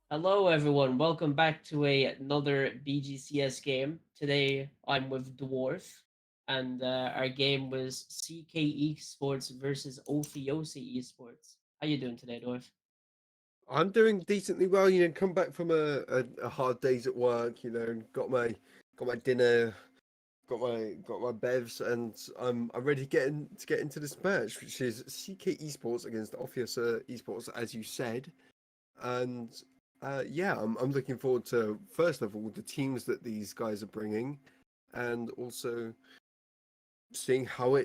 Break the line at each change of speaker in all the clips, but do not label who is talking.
Hello, everyone. Welcome back to another BGCS game. Today, I'm with Dwarf, and our game was CK Esports versus Ophiussa Esports. How you doing today, Dwarf?
I'm doing decently well. Come back from a hard days at work. Got my dinner, got my bevs, and I'm ready to get into this match, which is CK Esports against Ophiussa Esports, as you said. And yeah, I'm looking forward to first of all the teams that these guys are bringing, and also seeing how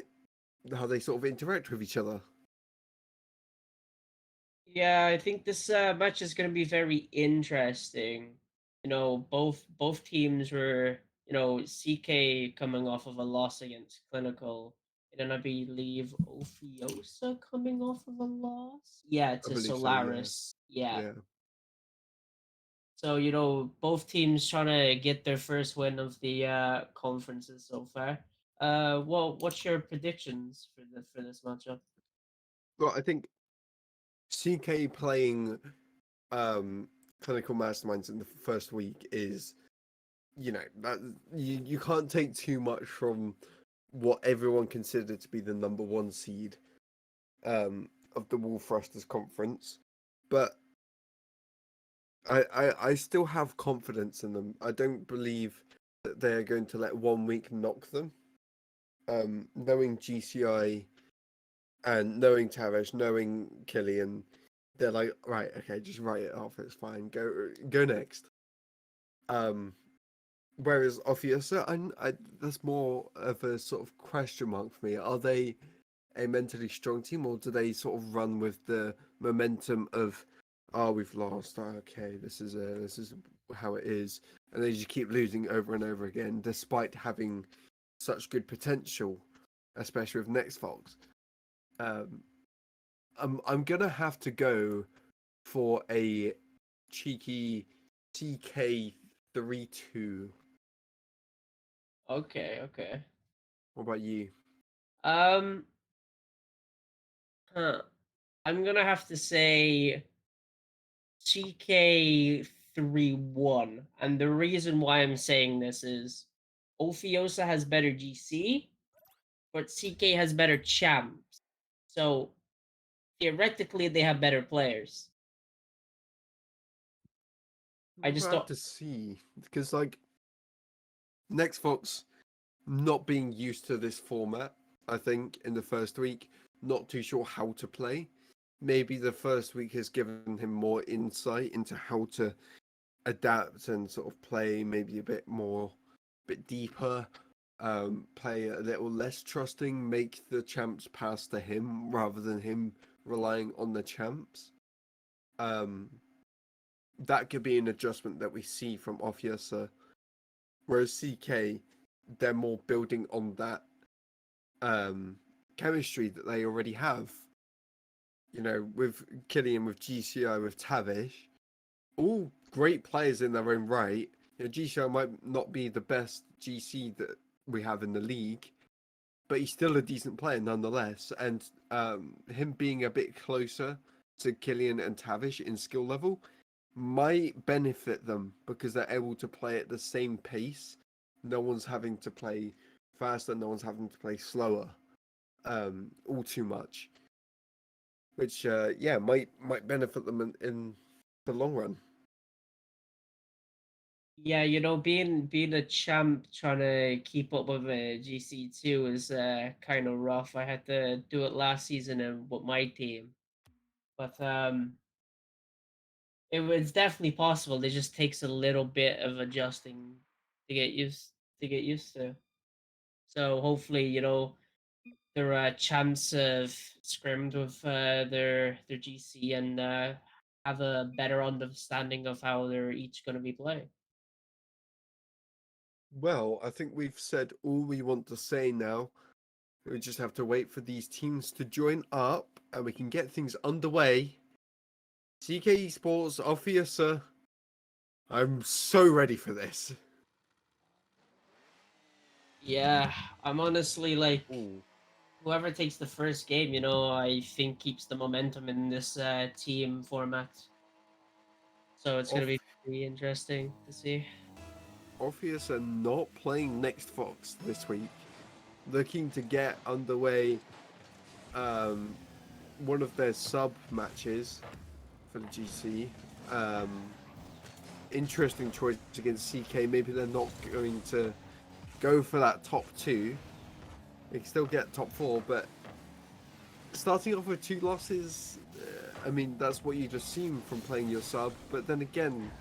they sort of interact with each other.
Yeah, I think this match is going to be very interesting. Both teams were, CK coming off of a loss against Clinical, and then I believe Ophiussa coming off of a loss. Yeah,
I
to
believe so. Yeah,
Solaris. Yeah.
yeah.
So, both teams trying to get their first win of the conferences so far. What's your predictions for this matchup?
Well, I think CK playing um clinical masterminds in the first week is that you can't take too much from what everyone considered to be the number one seed of the Wolf Thrusters conference, but I still have confidence in them. I don't believe that they're going to let 1 week knock them. Knowing GCI and knowing Tavish, knowing Killian, they're like, right, okay, just write it off. It's fine. Go next. Um, Whereas Ophiussa, that's more of a sort of question mark for me. Are they a mentally strong team, or do they sort of run with the momentum of, oh, we've lost. Oh, okay, this is how it is, and they just keep losing over and over again, despite having such good potential, especially with Next Fox. Um, I'm gonna have to go for a cheeky CK 3-2.
Okay, okay.
What about you?
Um, huh. I'm gonna have to say CK 3-1, and the reason why I'm saying this is Ophiosa has better GC, but CK has better champs. So theoretically, they have better players. I
We'll
just
have
don't.
to see because Next Fox not being used to this format, I think in the first week, not too sure how to play. Maybe the first week has given him more insight into how to adapt and sort of play maybe a bit more, bit deeper, play a little less trusting, make the champs pass to him rather than him relying on the champs. Um, that could be an adjustment that we see from Ophiussa. Whereas CK, they're more building on that um, chemistry that they already have. With Killian, with GCI, with Tavish, all great players in their own right. GCI might not be the best GC that we have in the league, but he's still a decent player nonetheless. And him being a bit closer to Killian and Tavish in skill level might benefit them because they're able to play at the same pace. No one's having to play faster, no one's having to play slower, all too much, which yeah might benefit them in the long run.
Yeah, being a champ trying to keep up with a GC2 is kind of rough. I had to do it last season with my team, but it's definitely possible. It just takes a little bit of adjusting to get used to. So hopefully, their champs have scrimmed with their GC and have a better understanding of how they're each going to be playing.
Well, I think we've said all we want to say now. We just have to wait for these teams to join up and we can get things underway. CK Esports, Ophiussa. I'm so ready for this.
Yeah, I'm honestly like
Ooh.
whoever takes the first game, I think keeps the momentum in this team format. So it's going to be pretty interesting to see.
Ophiussa not playing next Fox this week, looking to get underway one of their sub matches for the GC. Interesting choice against CK. Maybe they're not going to go for that top 2. They can still get top 4, but starting off with 2 losses, I mean, that's what you'd assume from playing your sub. But then again,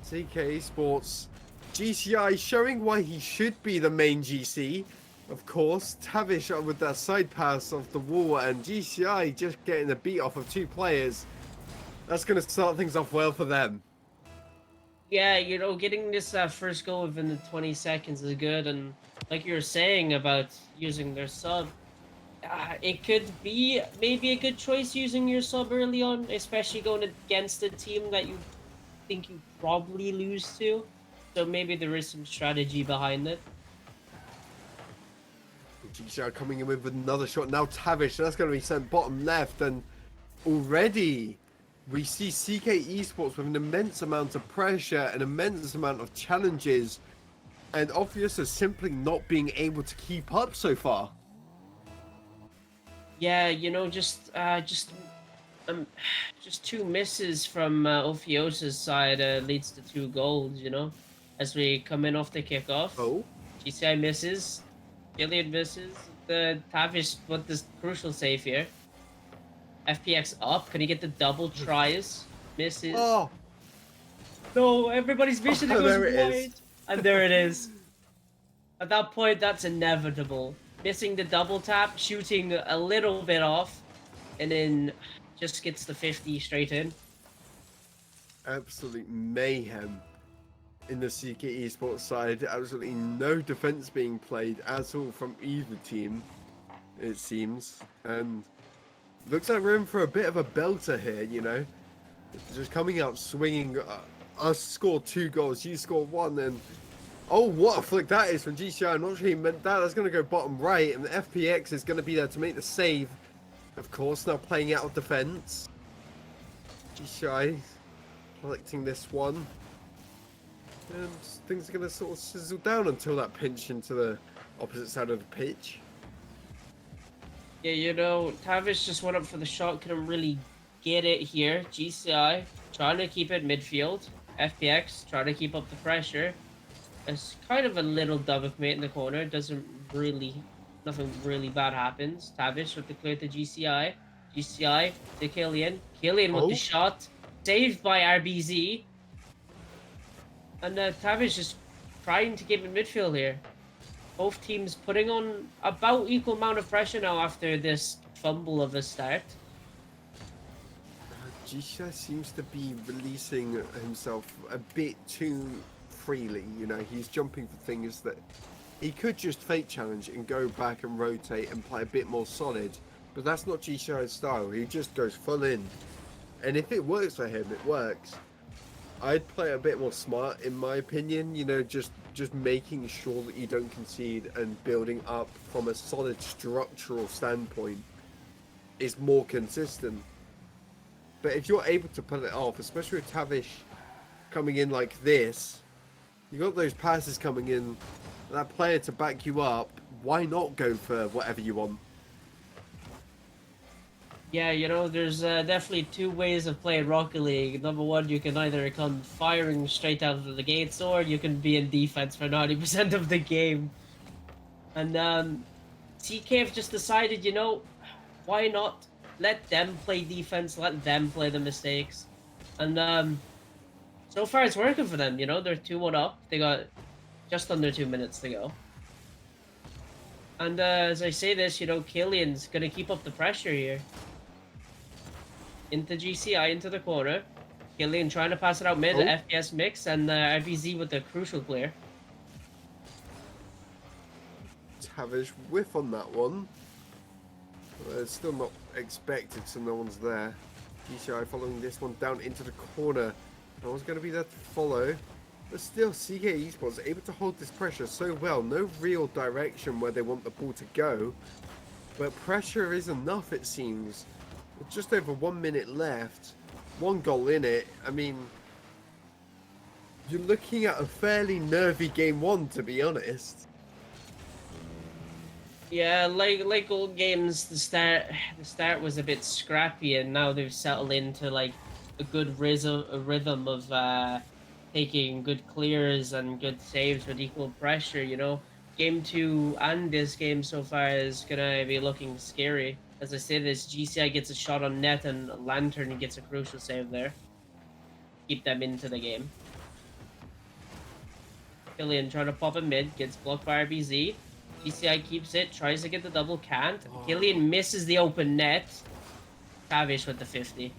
CK Esports, GCI showing why he should be the main GC. Of course, Tavish with that side pass off the wall, and GCI just getting the beat off of 2 players. That's going to start things off well for them.
Yeah, you know, getting this first goal within the 20 seconds is good, and like you were saying about using their sub, it could be maybe a good choice using your sub early on, especially going against a team that you think you probably lose to. So maybe there is some strategy behind it.
GCI coming in with another shot. Now Tavish, that's going to be sent bottom left, and already we see CK Esports with an immense amount of pressure, an immense amount of challenges, and Ophiussa simply not being able to keep up so far.
Yeah, you know, just 2 misses from Ophiussa's side leads to 2 goals. You know, as we come in off the kickoff.
Oh,
GCI misses, Gillian misses. The Tavish with this crucial save here. FPX up. Can he get the double tries? Misses.
oh,
No, everybody's mission
oh,
goes
there it
wide.
is.
And there it is. At that point, that's inevitable. Missing the double tap, shooting a little bit off, and then just gets the 50 straight in.
Absolute mayhem in the CK Esports side. Absolutely no defense being played at all from either team, it seems. And looks like we're in for a bit of a belter here, you know. Just coming out swinging. Us score 2 goals, you score 1, and oh, what a flick that is from GCI. I'm not sure he meant that. That's going to go bottom right, and the FPX is going to be there to make the save. Of course, now playing out of defense. GCI collecting this one. And things are going to sort of sizzle down until that pinch into the opposite side of the pitch.
Yeah, you know, Tavish just went up for the shot, couldn't really get it here. GCI trying to keep it midfield. FPX trying to keep up the pressure. It's kind of a little double commit in the corner. Nothing really bad happens. Tavish with the clear to GCI. GCI to Killian. Killian with the shot. Saved by RBZ. And Tavish is trying to keep it midfield here. Both teams putting on about equal amount of pressure now after this fumble of a start.
GCI seems to be releasing himself a bit too freely, you know. He's jumping for things that he could just fake challenge and go back and rotate and play a bit more solid, but that's not GCI's style. He just goes full in, and if it works for him, it works. I'd play a bit more smart, in my opinion, you know, just making sure that you don't concede and building up from a solid structural standpoint is more consistent. But if you're able to pull it off, especially with Tavish coming in like this, you got those passes coming in, that player to back you up, why not go for whatever you want?
Yeah, you know, there's definitely 2 ways of playing Rocket League. Number 1, you can either come firing straight out of the gates, or you can be in defense for 90% of the game. And CK have just decided, you know, why not let them play defense, let them play the mistakes. And so far it's working for them, you know, they're 2-1 up. They got just under 2 minutes to go. And as I say this, you know, Killian's gonna keep up the pressure here. Into GCI, into the corner. Killian trying to pass it out mid, FPS mix, and RBZ with the crucial clear.
Tavish whiff on that one. It's still not expected, so no one's there. GCI following this one down into the corner. No one's going to be there to follow. But still, CK Esports able to hold this pressure so well. No real direction where they want the ball to go. But pressure is enough, it seems. With just over 1 minute left. 1 goal in it. I mean, you're looking at a fairly nervy game one, to be honest.
Yeah, like old games, the start was a bit scrappy, and now they've settled into like a rhythm of taking good clears and good saves with equal pressure. Game two and this game so far is gonna be looking scary. As I say, this GCI gets a shot on net, and Lantern gets a crucial save there. Keep them into the game. Killian trying to pop a mid, gets blocked by RBZ. GCI keeps it, tries to get the double, can't.
Oh.
Killian misses the open net. Tavish with the 50.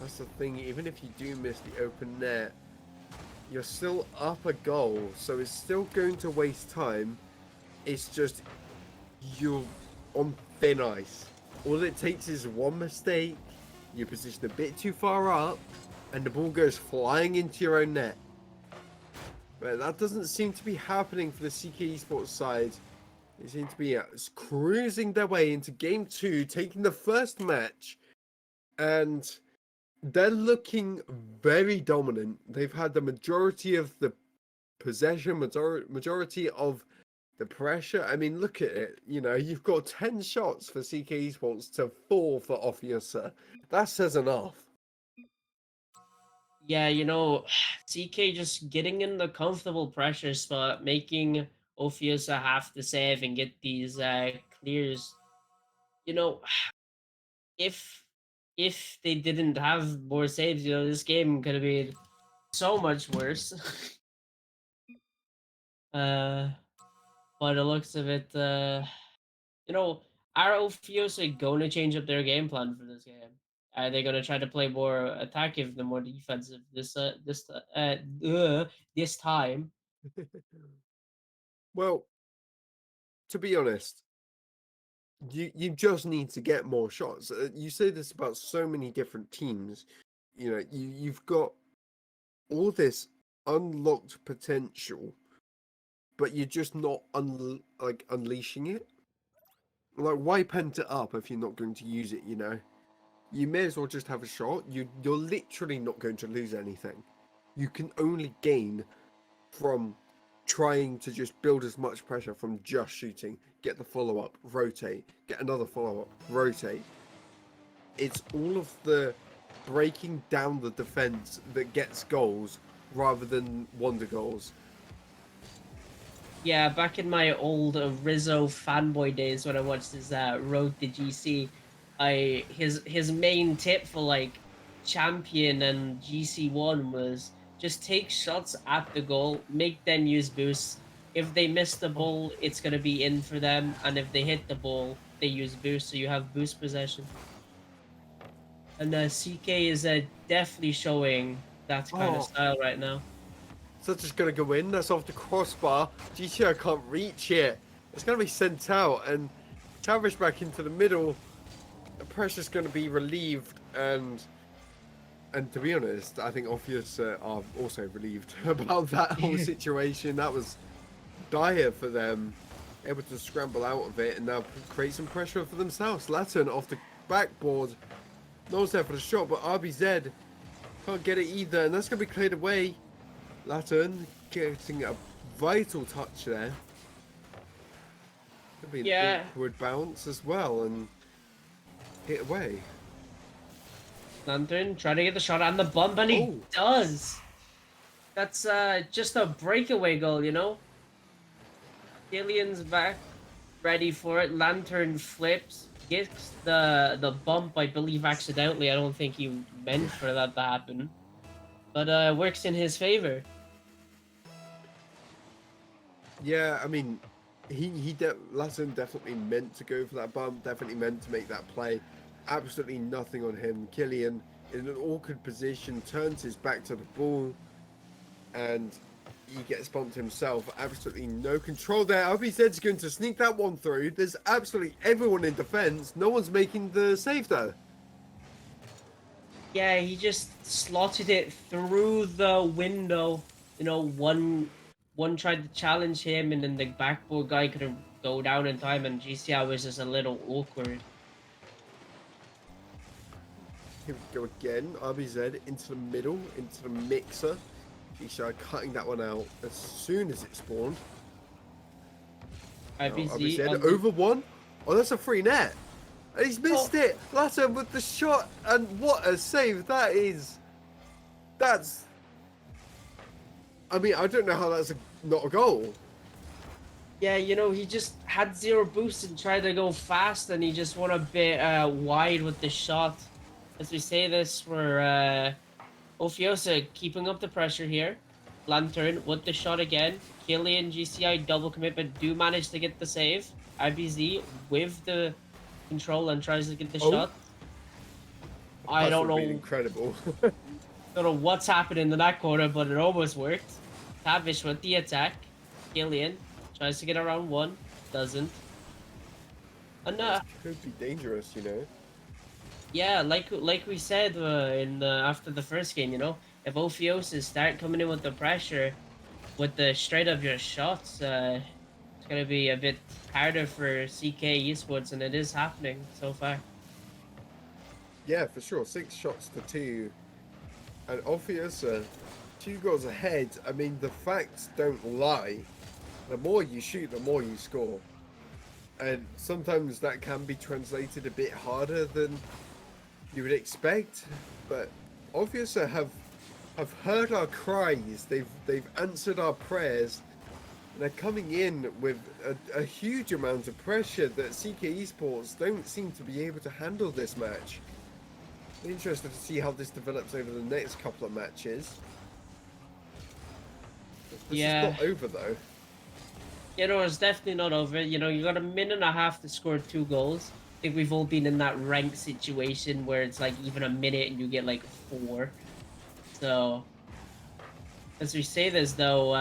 That's the thing, even if you do miss the open net, you're still up a goal, so it's still going to waste time. It's just you're on thin ice. All it takes is one mistake, you position a bit too far up, and the ball goes flying into your own net. But that doesn't seem to be happening for the CK Esports side. They seem to be cruising their way into game two, taking the first match, and they're looking very dominant. They've had the majority of the possession, majority of the pressure. I mean, look at it. You've got 10 shots for CK Esports to 4 for Ophiussa. That says enough.
Yeah, CK just getting in the comfortable pressure spot, making Ophiussa have to save and get these clears. You know, if if they didn't have more saves, this game could have been so much worse. uh, by the looks of it, you know, are Ophiussa going to change up their game plan for this game? Are they going to try to play more attackive than more defensive this time?
Well, to be honest, you just need to get more shots. You say this about so many different teams. You've got all this unlocked potential, but you're just not unleashing it. Like, why pent it up if you're not going to use it? You may as well just have a shot. You're literally not going to lose anything. You can only gain from trying to just build as much pressure from just shooting, get the follow up, rotate, get another follow up, rotate. It's all of the breaking down the defense that gets goals rather than wonder goals.
Yeah, back in my old Rizzo fanboy days when I watched his Road to GC, his main tip for like champion and GC1 was just take shots at the goal, make them use boosts. If they miss the ball, it's gonna be in for them, and if they hit the ball, they use boost, so you have boost possession. And CK is definitely showing that kind of
Oh,
style right now.
such is going to go in. That's off the crossbar. GTO can't reach it. It's going to be sent out, and Tavish back into the middle. The pressure's going to be relieved, and to be honest, I think Ophius are also relieved about that whole situation. That was dire for them, able to scramble out of it and now create some pressure for themselves. Latin off the backboard, no one's there for the shot, but RBZ can't get it either, and that's going to be cleared away. Latin getting a vital touch there. Could be an
Yeah,
awkward bounce as well and hit away.
Lantern trying to get the shot on the bump, and he does. That's just a breakaway goal. Killian's back, ready for it. Lantern flips, gets the bump, I believe accidentally. I don't think he meant for that to happen, but works in his favor.
Yeah, I mean, Lassen definitely meant to go for that bump, definitely meant to make that play. Absolutely nothing on him. Killian in an awkward position, turns his back to the ball, and he gets bumped himself. Absolutely no control there. RBZ's going to sneak that one through. There's absolutely everyone in defense. No one's making the save though.
Yeah, he just slotted it through the window. One tried to challenge him, and then the backboard guy couldn't go down in time, and GCI was just a little awkward.
Here we go again. RBZ into the middle, into the mixer. Isha cutting that one out as soon as it spawned. Now,
IBZ
RBZ
on the...
over one. Oh, that's a free net. And he's missed it. Latter with the shot. And what a save that is. That's... I mean, I don't know how that's not a goal.
Yeah, you know, he just had 0 boost and tried to go fast, and he just went a bit wide with the shot. As we say this, we're Ophiussa keeping up the pressure here. Lantern with the shot again. Killian, GCI double commitment do manage to get the save. IBZ with the control and tries to get the shot. I don't know.
Incredible.
Don't know what's happening in that corner, but it almost worked. Tavish with the attack. Killian tries to get around one, doesn't. And
could be dangerous, you know.
yeah, like we said in after the first game, you know, if Ophiussa start coming in with the pressure, with the straight up your shots, it's gonna be a bit harder for CK Esports, and it is happening so far.
Yeah, for sure. 6 shots to 2. And Ophiussa, 2 goals ahead. I mean, the facts don't lie. The more you shoot, the more you score. And sometimes that can be translated a bit harder than you would expect. But Ophiussa have heard our cries. They've answered our prayers. And they're coming in with a huge amount of pressure that CK Esports don't seem to be able to handle this match. Interested to see how this develops over the next couple of matches. This is not over though.
You know, it's definitely not over. You know, you got a minute and a half to score 2 goals. I think we've all been in that ranked situation where it's like even a minute and you get like 4. So, as we say this though,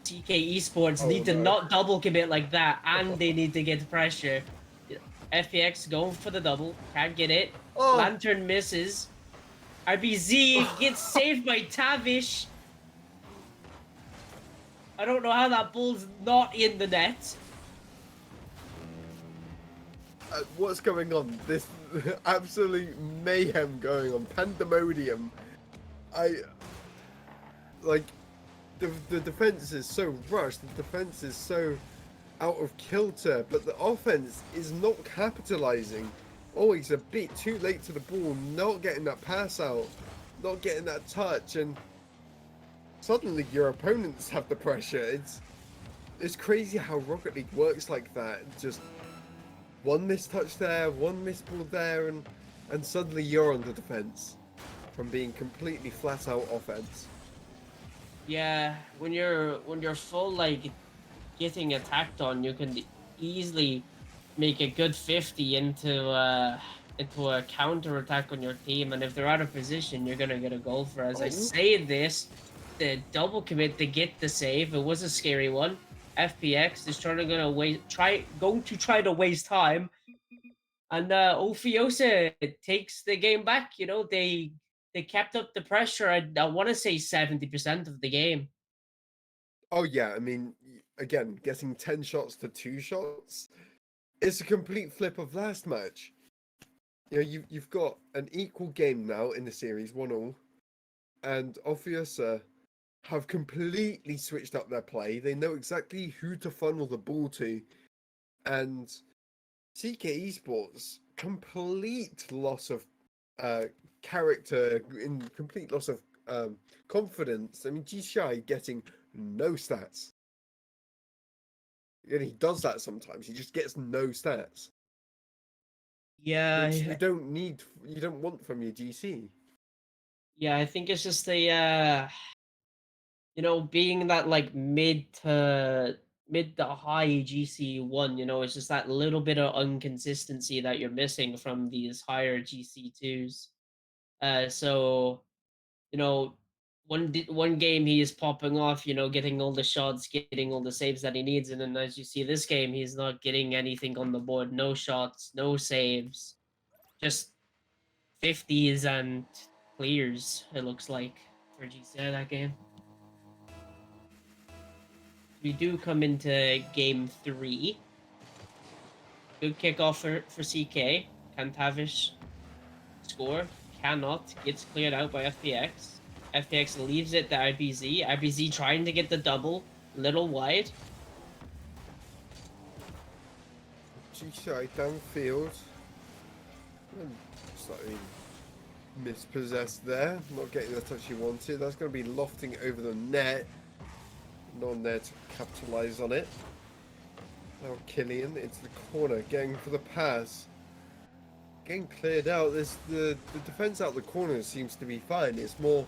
TK Esports need to not double commit like that, and they need to get pressure. FPX going for the double, can't get it. Lantern misses. RBZ gets saved by Tavish. I don't know how that ball's not in the net.
What's going on? This absolute mayhem going on. Pandemonium. Like, the defense is so rushed. The defense is so out of kilter. But the offense is not capitalizing. Always a bit too late to the ball. Not getting that pass out. Not getting that touch. And suddenly your opponents have the pressure. It's crazy how Rocket League works like that. Just one missed touch there, one missed ball there, and suddenly you're on the defense from being completely flat out offense.
Yeah, when you're full like getting attacked on, you can easily make a good 50 into a counter attack on your team, and if they're out of position, you're gonna get a goal for. As I say this, the double commit to get the save. It was a scary one. FPX is going to try to waste time, and Ophiussa takes the game back. You know, they kept up the pressure. I want to say 70% of the game.
Oh yeah, I mean, again, getting 10 shots to 2 shots, it's a complete flip of last match. You know, you've got an equal game now in the series, 1-1, and Ophiussa have completely switched up their play. They know exactly who to funnel the ball to. And CK Esports, complete loss of character, in complete loss of confidence. I mean, GCI getting no stats. And he does that sometimes. He just gets no stats.
Yeah,
which you don't want from your GC.
Yeah, I think it's just a you know, being that like mid to high GC1, you know, it's just that little bit of inconsistency that you're missing from these higher GC2s. So, you know, one game he is popping off, you know, getting all the shots, getting all the saves that he needs, and then as you see this game, he's not getting anything on the board. No shots, no saves, just 50s and clears. It looks like for GCI that game. We do come into game 3. Good kickoff for CK. Can Tavish score? cannot. Gets cleared out by FPX. FPX leaves it to IBZ. IBZ trying to get the double. Little wide.
GCI downfield. Slightly mispossessed there. Not getting the touch he wanted. That's going to be lofting over the net. No one there to capitalise on it. Now Killian into the corner, getting for the pass. Getting cleared out. The defence out the corner seems to be fine. It's more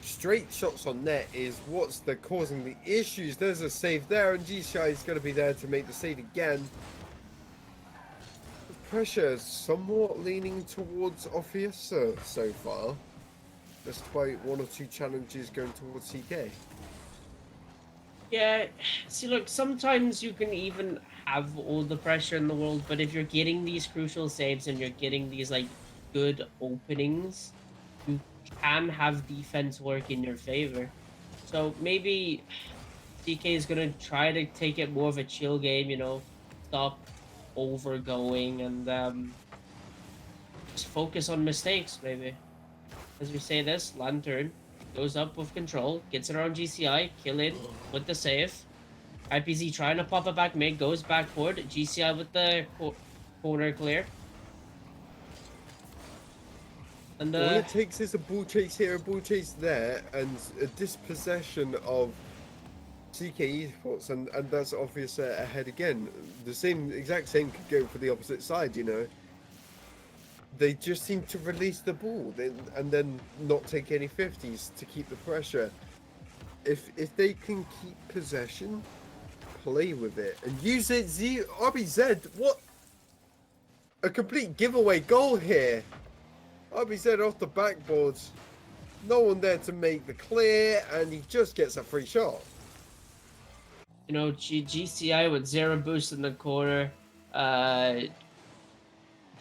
straight shots on net is what's causing the issues. There's a save there, and GCI is going to be there to make the save again. The pressure is somewhat leaning towards Ophiussa so far, despite one or two challenges going towards CK.
Yeah, see, look, sometimes you can even have all the pressure in the world, but if you're getting these crucial saves and you're getting these, like, good openings, you can have defense work in your favor. So maybe CK is going to try to take it more of a chill game, you know, stop overgoing and just focus on mistakes, maybe. As we say this, Lantern goes up with control, gets it around GCI, kill it with the save. IPZ trying to pop it back mid, goes backboard. GCI with the corner clear. And
all it takes is a ball chase here, a ball chase there, and a dispossession of CK Esports, and that's obvious ahead again. The exact same could go for the opposite side, you know. They just seem to release the ball and then not take any 50s to keep the pressure. If they can keep possession, play with it, and use it. RBZ, what? A complete giveaway goal here. RBZ off the backboard. No one there to make the clear, and he just gets a free shot.
You know, GCI with 0 boost in the corner.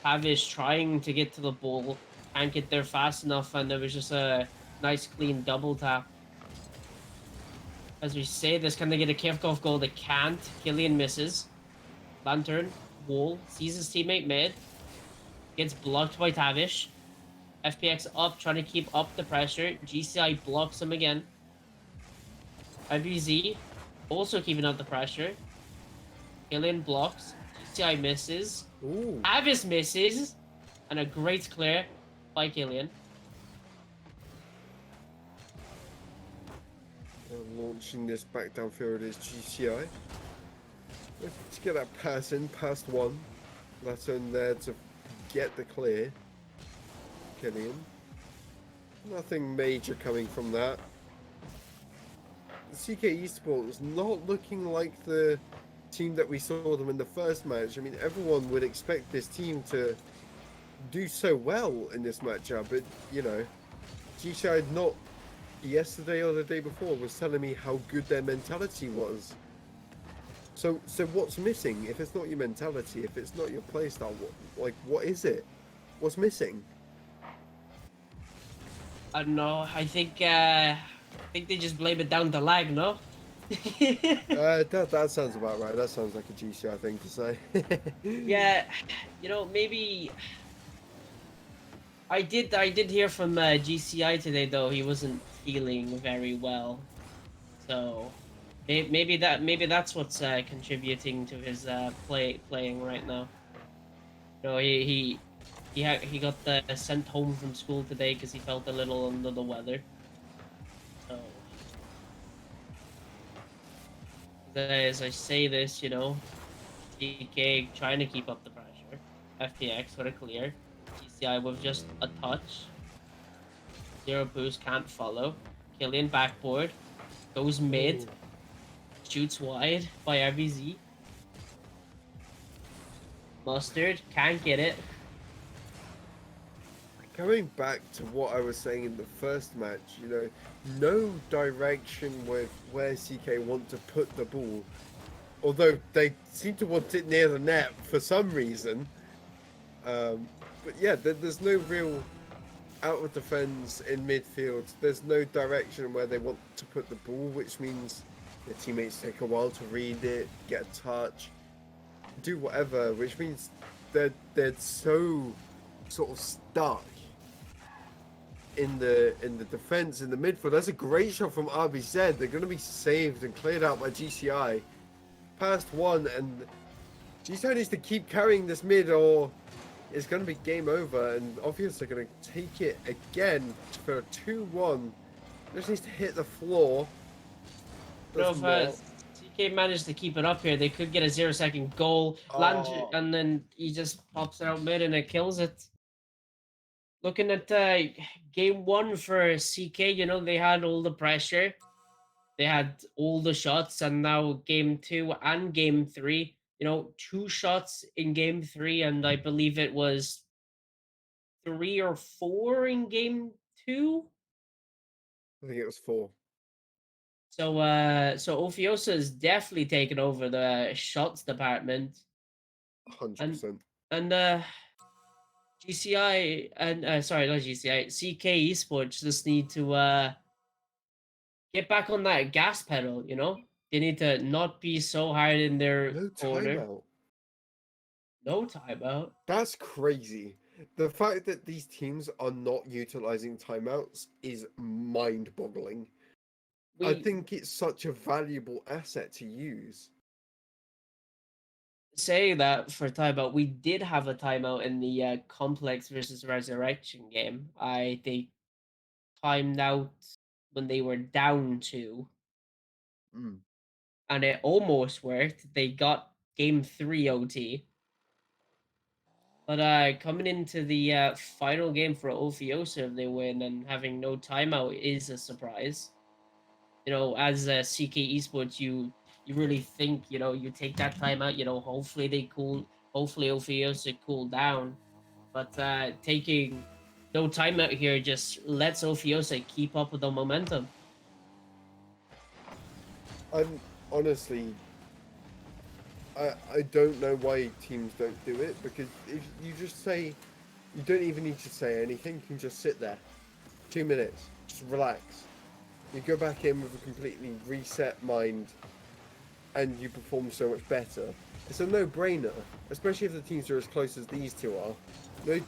Tavish trying to get to the ball, can't get there fast enough, and there was just a nice clean double tap. As we say this, can they get a kickoff goal? They can't. Killian misses. Lantern, wall, sees his teammate mid, gets blocked by Tavish. FPX up, trying to keep up the pressure. GCI blocks him again. IBZ also keeping up the pressure. Killian blocks. GCI misses.
Ooh.
Avis misses, and a great clear by Killian.
Launching this back downfield is GCI. Let's get that pass in, past one. That's in there to get the clear. Killian. Nothing major coming from that. The CK Esports not looking like the team that we saw them in the first match. I mean, everyone would expect this team to do so well in this matchup, but you know, GCI not yesterday or the day before was telling me how good their mentality was. So what's missing? If it's not your mentality, if it's not your playstyle, what is it? What's missing?
I don't know. I think they just blame it down to lag, no?
That sounds about right. That sounds like a GCI thing to say.
Yeah, you know, maybe I did hear from GCI today though. He wasn't feeling very well, so maybe that's what's contributing to his playing right now. You know, he got sent home from school today because he felt a little under the weather. So as I say this, you know, TK trying to keep up the pressure. FPX with a clear. GCI with just a touch. 0 boost, can't follow. Killian backboard. Goes mid. Ooh. Shoots wide by RBZ. Mustard, can't get it.
Going back to what I was saying in the first match, you know, no direction with where CK want to put the ball. Although they seem to want it near the net for some reason. But yeah, there's no real out of defense in midfield. There's no direction where they want to put the ball, which means their teammates take a while to read it, get a touch, do whatever, which means they're so sort of stuck in the defense in the midfield. That's a great shot from RBZ. They're going to be saved and cleared out by GCI. Past one, and GCI needs to keep carrying this mid, or it's going to be game over. And Ophiussa are going to take it again for a 2-1. Just needs to hit the floor.
You know,
Does
if
not.
CK managed to keep it up here, they could get a 0-second goal, land,
Oh.
and then he just pops it out mid and it kills it. Looking at game one for CK, you know, they had all the pressure, they had all the shots, and now game two and game three, you know, 2 shots in game three, and I believe it was 3 or 4 in game two.
I think it was 4.
So Ophiussa is definitely taken over the shots department, and
100%.
and GCI and sorry, not GCI, CK Esports just need to get back on that gas pedal. You know, they need to not be so hard in their
No
corner.
timeout.
No timeout.
That's crazy. The fact that these teams are not utilizing timeouts is mind-boggling. I
We
think it's such a valuable asset to use.
say that for timeout. We did have a timeout in the Complex versus Resurrection game. They timed out when they were down 2,
Mm.
and it almost worked. They got game 3 OT. But coming into the final game for Ophiussa, if they win and having no timeout is a surprise. You know, as CK Esports, you really think, you know, you take that timeout. You know, hopefully Ophiussa cool down. But taking no timeout here just lets Ophiussa keep up with the momentum.
I'm honestly, I don't know why teams don't do it, because if you just say, you don't even need to say anything, you can just sit there. 2 minutes, just relax. You go back in with a completely reset mind and you perform so much better. It's a no-brainer, especially if the teams are as close as these two are.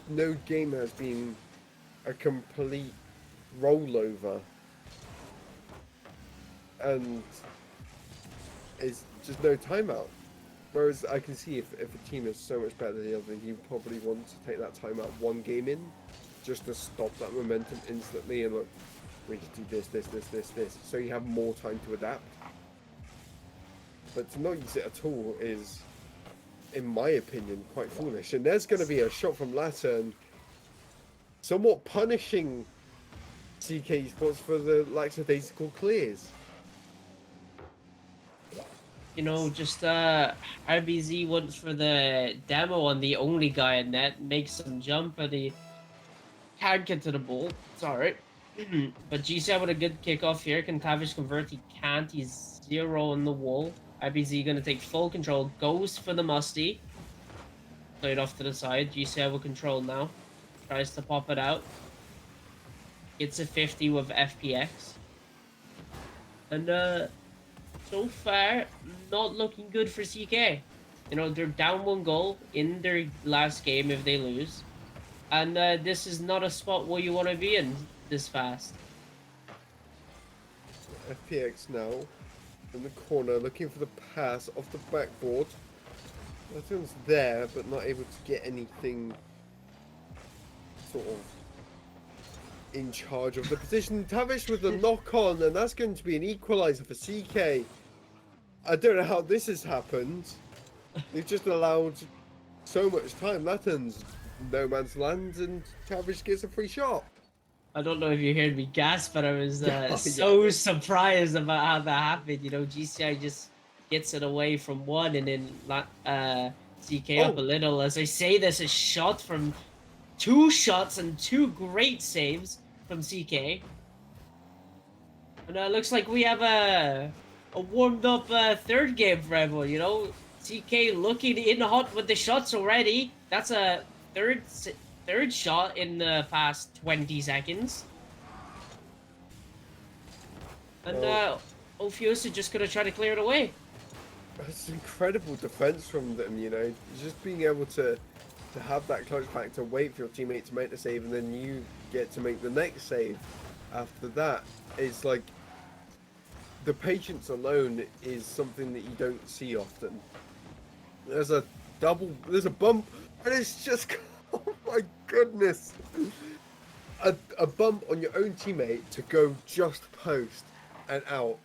No game has been a complete rollover, and it's just no timeout. Whereas I can see if a team is so much better than the other, you probably want to take that timeout one game in, just to stop that momentum instantly and look, we can do this, so you have more time to adapt. But to not use it at all is, in my opinion, quite foolish. And there's going to be a shot from Latin, somewhat punishing CK Esports for the lackadaisical clears.
You know, just RBZ went for the demo on the only guy in net, makes some jump, but he can't get to the ball. It's alright. But GCI with a good kickoff here. Can Tavish convert? He can't. He's 0 on the wall. RBZ gonna take full control. Goes for the musty. Played off to the side. GCI will control now. Tries to pop it out. Gets a 50 with FPX. And so far, not looking good for CK. You know, they're down 1 goal in their last game if they lose. And this is not a spot where you want to be in this fast.
FPX now in the corner, looking for the pass off the backboard. That one's there, but not able to get anything sort of in charge of the position. Tavish with the knock on, and that's going to be an equalizer for CK. I don't know how this has happened. They've just allowed so much time. Latin's no man's land, and Tavish gets a free shot.
I don't know if you heard me gasp, but I was
Yeah.
surprised about how that happened. You know, GCI just gets it away from 1 and then CK up a little. As I say, there's a shot from 2 shots and 2 great saves from CK. And it looks like we have a warmed up third game for everyone, you know? CK looking in hot with the shots already. That's a third shot in the past 20 seconds. And Ophiussa just gonna try to clear it away.
That's incredible defense from them, you know, just being able to have that close factor, wait for your teammate to make the save, and then you get to make the next save. After that, it's like the patience alone is something that you don't see often. There's a bump, and it's just, oh my goodness. A bump on your own teammate to go just post and out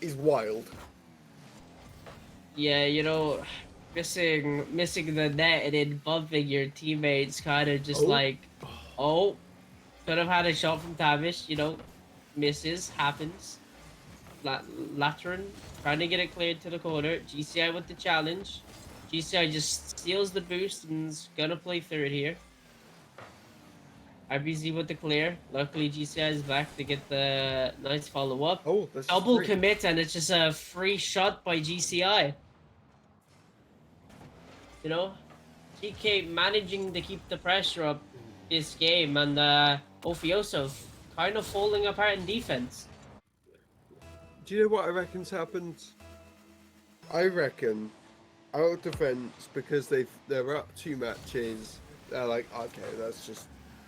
is wild.
Yeah, missing the net and then bumping your teammates, kind of just
Oh.
like, oh, could have had a shot from Tavish. Misses, happens. Lateran trying to get it cleared to the corner. GCI with the challenge. GCI just steals the boost and's gonna play third here. RBZ with the clear. Luckily, GCI is back to get the nice follow up.
Oh, that's
Double
free.
commit, and it's just a free shot by GCI. GK managing to keep the pressure up this game, and Ophiussa kind of falling apart in defense.
Do you know what I reckon's happened? I reckon out of defense, because they're up 2 matches. They're like, okay, that's just,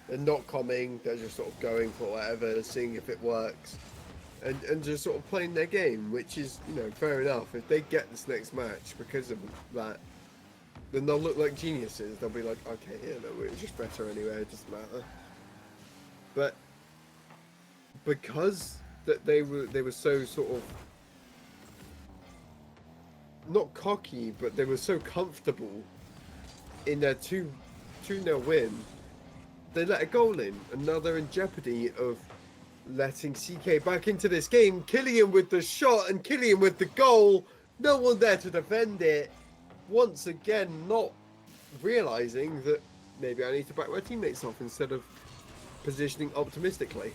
they're not coming. They're just sort of going for whatever, seeing if it works, and just sort of playing their game, which is, fair enough. If they get this next match because of that, then they'll look like geniuses. They'll be like, okay, yeah, no, we're just better anyway. It doesn't matter. But because that they were so sort of not cocky, but they were so comfortable in their 2-0 win, they let a goal in, and now they're in jeopardy of letting CK back into this game. Killian with the shot and Killian with the goal. No one there to defend it. Once again, not realizing that maybe I need to back my teammates off instead of positioning optimistically.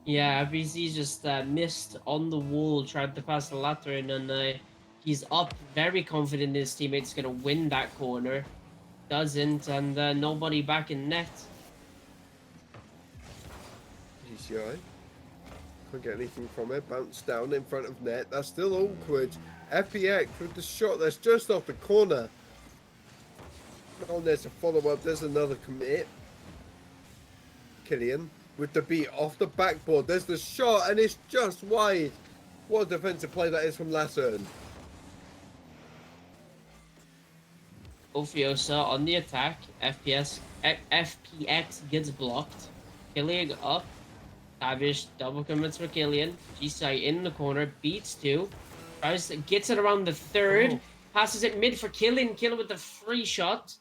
Yeah, RBZ just missed on the wall, tried to pass the Lateran, and he's up, very confident his teammate's going to win that corner. Doesn't, and nobody back in net.
GCI can't get anything from it. Bounce down in front of net. That's still awkward. FPX with the shot that's just off the corner. Oh, there's a follow-up. There's another commit. Killian with the beat off the backboard. There's the shot, and it's just wide. What a defensive play that is from Lassern.
Ophiussa on the attack. FPX gets blocked. Killian up. Tavish double commits for Killian. GCI in the corner. Beats 2. Gets it around the third.
Oh.
Passes it mid for Killian. Killian with the free shot.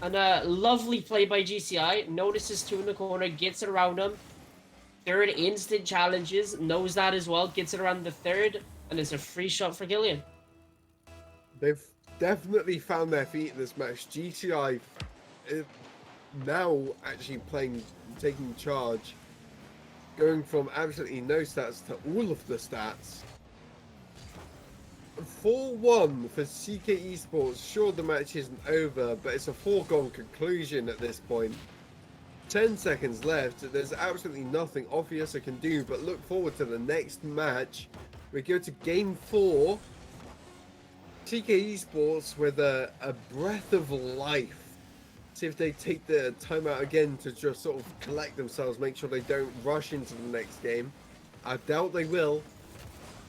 And a lovely play by GCI. Notices 2 in the corner. Gets it around him. Third instant challenges. Knows that as well. Gets it around the third. And it's a free shot for Killian.
They've definitely found their feet in this match. GCI now actually taking charge. Going from absolutely no stats to all of the stats. 4-1 for CK Esports. Sure, the match isn't over, but it's a foregone conclusion at this point. 10 seconds left. There's absolutely nothing Ophiussa can do but look forward to the next match. We go to game 4. CK Esports with a breath of life. See if they take the timeout again to just sort of collect themselves, make sure they don't rush into the next game. I doubt they will.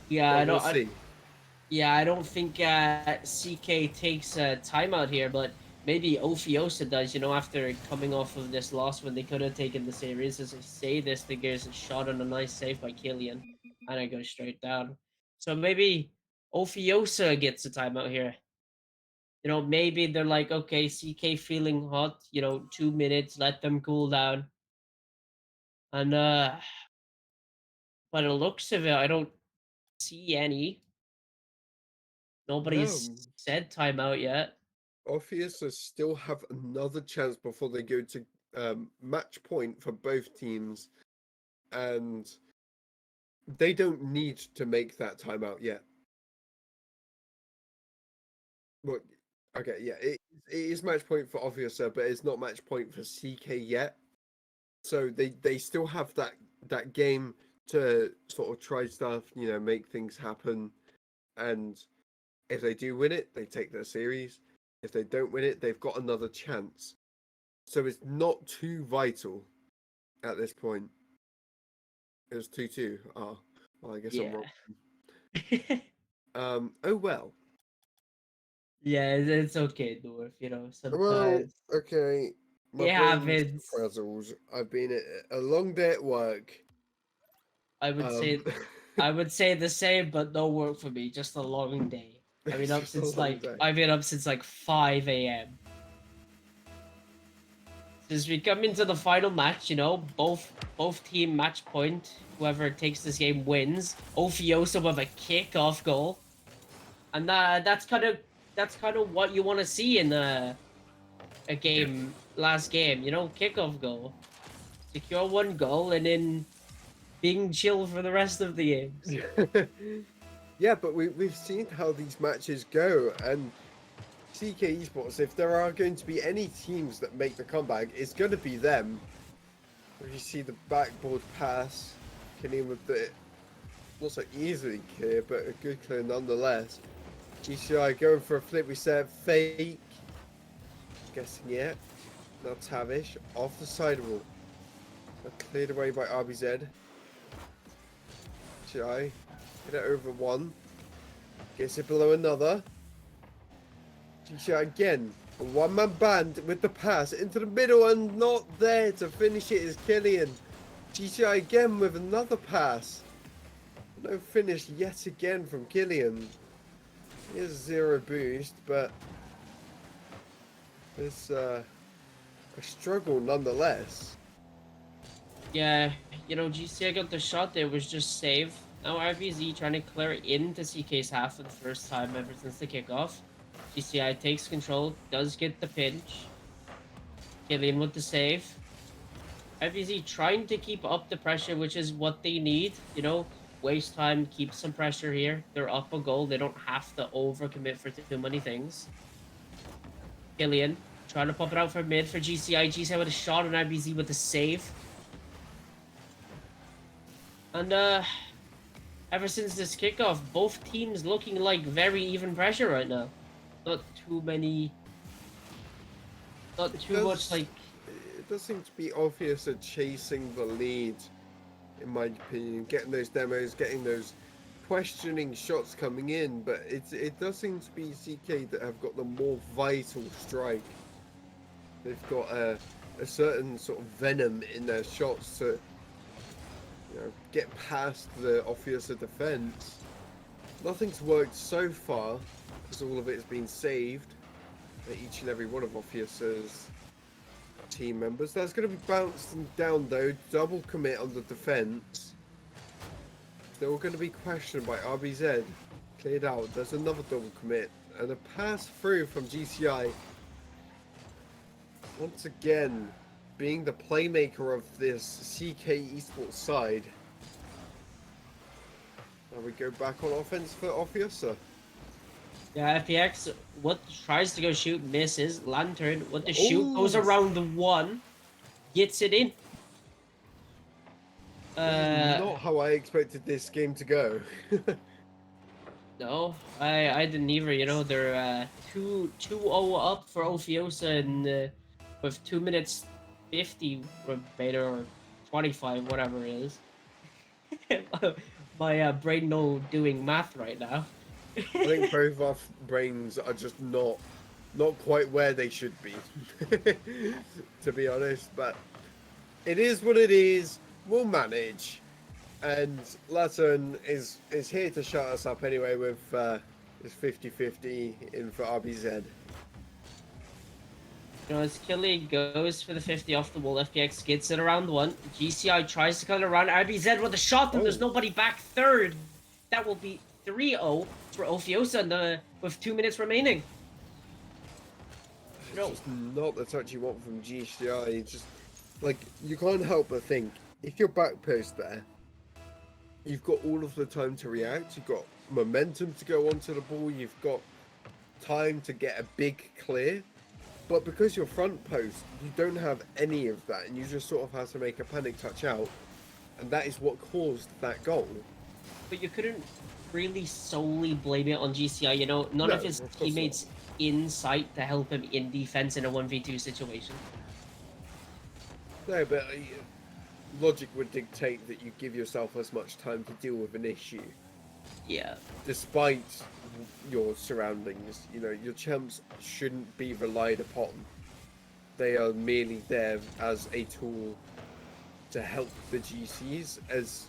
Yeah, I don't.
We'll see.
I don't think CK takes a timeout here, but maybe Ophiussa does. After coming off of this loss when they could have taken the series, as I say this, they get a shot on a nice save by Killian, and I go straight down. So maybe Ophiussa gets a timeout here. Maybe they're like, okay, CK feeling hot. 2 minutes, let them cool down. And by the looks of it, I don't see any. Nobody's
No,
said timeout yet.
Ophiussa still have another chance before they go to match point for both teams, and they don't need to make that timeout yet. Well, okay, yeah, it is match point for Ophiussa, but it's not match point for CK yet. So they still have that game to sort of try stuff, make things happen, and if they do win it, they take their series. If they don't win it, they've got another chance. So it's not too vital at this point. It was 2-2. Oh, well, I guess I'm
Yeah.
wrong. Oh well.
Yeah, it's okay, Dwarf.
Well,
Sometimes
okay. My
it
brain's
happens.
frazzled. I've been a long day at work.
I would
Um,
say, I would say the same, but no work for me. Just a long day.
it's just a long day.
I've been up since like 5 a.m. Since we come into the final match, both team match point. Whoever takes this game wins. Ophiussa with a kick-off goal, and that's kind of what you want to see in a game, last game. Kickoff goal, secure one goal, and then being chill for the rest of the games.
Yeah, but we've seen how these matches go, and CK Esports, if there are going to be any teams that make the comeback, it's going to be them. You see the backboard pass, Killian with the not so easily clear, but a good clear nonetheless. GCI going for a flip reset, fake. Guessing yet. Now Tavish off the sidewall. Cleared away by RBZ. GCI get it over one. Gets it below another. GCI again. A one-man band with the pass into the middle and not there to finish it is Killian. GCI again with another pass. No finish yet again from Killian. Here's a 0 boost, but it's a struggle nonetheless.
Yeah, GCI got the shot there, was just saved. Now RBZ trying to clear into CK's half for the first time ever since the kickoff. GCI takes control, does get the pinch. Killian with the save. RBZ trying to keep up the pressure, which is what they need. Waste time, keep some pressure here. They're up a goal. They don't have to overcommit for too many things. Killian trying to pop it out for mid for GCI. GCI with a shot and RBZ with a save. And ever since this kickoff, both teams looking like very even pressure right now. Not too many. Not too much like.
It does seem to be obvious at chasing the lead, in my opinion, getting those demos, getting those questioning shots coming in, but it does seem to be CK that have got the more vital strike. They've got a certain sort of venom in their shots to get past the Ophiussa defense. Nothing's worked so far, because all of it has been saved by each and every one of Ophiussa's team members. That's going to be bouncing down though. Double commit on the defense. Still going to be questioned by RBZ. Cleared out. There's another double commit and a pass through from GCI. Once again, being the playmaker of this CK Esports side. Now we go back on offense for Ophiussa.
Yeah, FPX, what tries to go shoot, misses. Lantern, what the shoot, goes around the one, gets it in.
This is not how I expected this game to go.
No, I didn't either. They're 2-0 up for Ophiussa and with 2 minutes 50 remaining, or 25, whatever it is. My brain no doing math right now.
I think both our brains are just not quite where they should be, to be honest. But it is what it is. We'll manage. And Latin is here to shut us up anyway with his 50-50 in for RBZ.
As Killy goes for the 50 off the wall, FPX gets it around one. GCI tries to cut it around. RBZ with a shot, and there's nobody back third. That will be 3-0 for Ophiussa with 2 minutes remaining.
It's just not the touch you want from GCI. It's just, like, you can't help but think, if you're back post there, you've got all of the time to react, you've got momentum to go onto the ball, you've got time to get a big clear. But because you're front post, you don't have any of that, and you just sort of have to make a panic touch out, and that is what caused that goal.
But you couldn't really solely blame it on GCI. None of his teammates in sight to help him in defense in a 1v2 situation.
No, but logic would dictate that you give yourself as much time to deal with an issue,
Yeah.
despite your surroundings. You know, your champs shouldn't be relied upon. They are merely there as a tool to help the GCs, as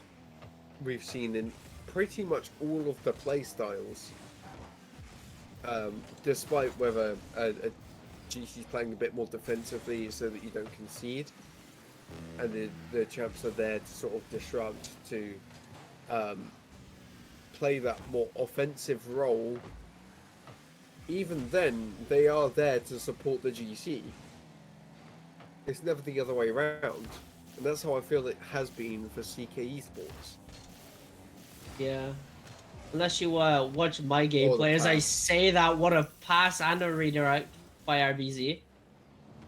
we've seen in pretty much all of the playstyles. Despite whether a GC is playing a bit more defensively so that you don't concede, and the champs are there to sort of disrupt, to play that more offensive role. Even then, they are there to support the GC. It's never the other way around, and that's how I feel it has been for CK Esports.
Yeah. Unless you watch my
Or the
gameplay, as I
past.
say that, what a pass and a redirect by RBZ.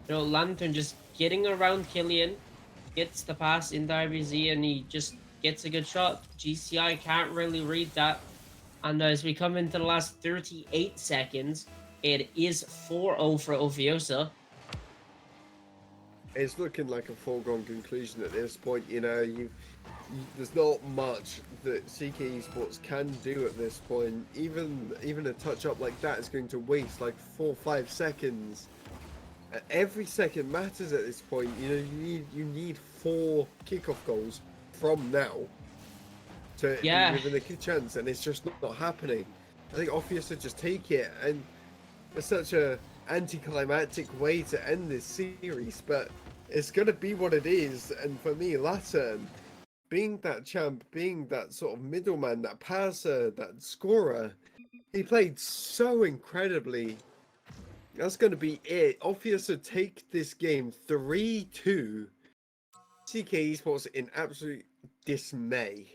You know, Lantern just getting around Killian, gets the pass into RBZ, and he just gets a good shot. GCI can't really read that. And as we come into the last 38 seconds, it is 4-0 for Ophiussa.
It's looking like a foregone conclusion at this point. You know, there's not much that CK Esports can do at this point. Even a touch up like that is going to waste like 4 or 5 seconds. Every second matters at this point. You know, you need 4 kickoff goals from now to be
Yeah,
within a good chance, and it's just not happening. I think Ophiussa just take it, and it's such a anticlimactic way to end this series, but it's gonna be what it is. And for me, Latin, being that champ, being that sort of middleman, that passer, that scorer, he played so incredibly. That's going to be it. Ophiussa take this game 3-2. CK Esports in absolute dismay.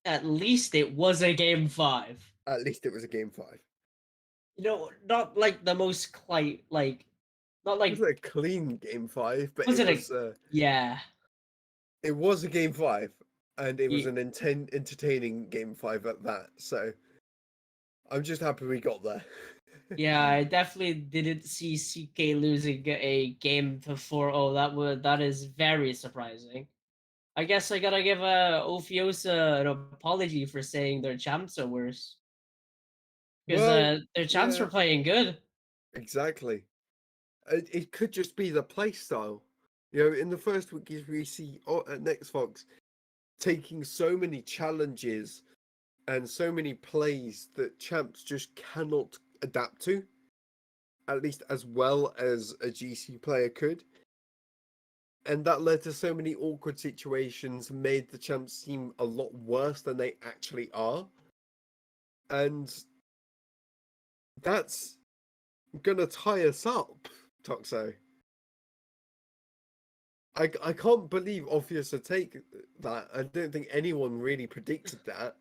at least it was a game 5.
At least it was a game 5.
You know, not like the most not
It was
like
a clean game 5, but
was it a yeah.
it was a game 5, and it was
Ye-
an entertaining game 5 at that. So I'm just happy we got there.
Yeah, I definitely didn't see CK losing a game to 4-0. That is very surprising. I guess I gotta give Ophiussa an apology for saying their champs are worse. Because
Well,
their champs
yeah,
were playing good.
exactly. It could just be the play style. You know, in the first week, we see Next Fox taking so many challenges and so many plays that champs just cannot adapt to, at least as well as a GC player could. And that led to so many awkward situations, made the champs seem a lot worse than they actually are. And that's gonna tie us up, Toxo. I can't believe Ophiussa to take that. I don't think anyone really predicted that.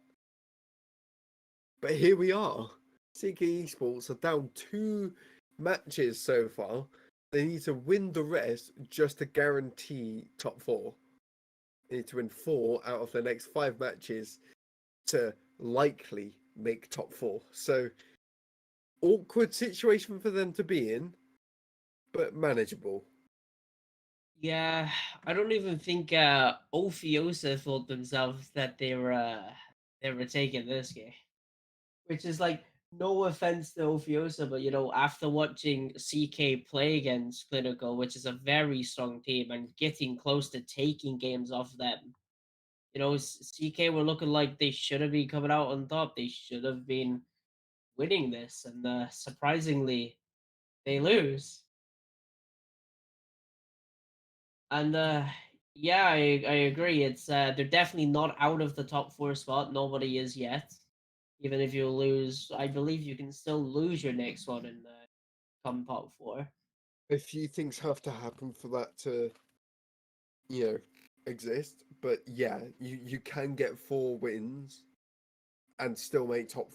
But here we are. CK Esports are down 2 matches so far. They need to win the rest just to guarantee top 4. They need to win 4 out of the next 5 matches to likely make top 4. So, awkward situation for them to be in, but manageable.
Yeah, I don't even think Ophiussa thought themselves that they were taking this game. Which is like no offense to Ophiussa, but you know, after watching CK play against Clinical, which is a very strong team, and getting close to taking games off them, you know, CK were looking like they should have been coming out on top. They should have been winning this, and surprisingly, they lose. And yeah, I agree. It's they're definitely not out of the top 4 spot. Nobody is yet. Even if you lose, I believe you can still lose your next one and come top 4.
A few things have to happen for that to, you know, exist. But yeah, you can get 4 wins and still make top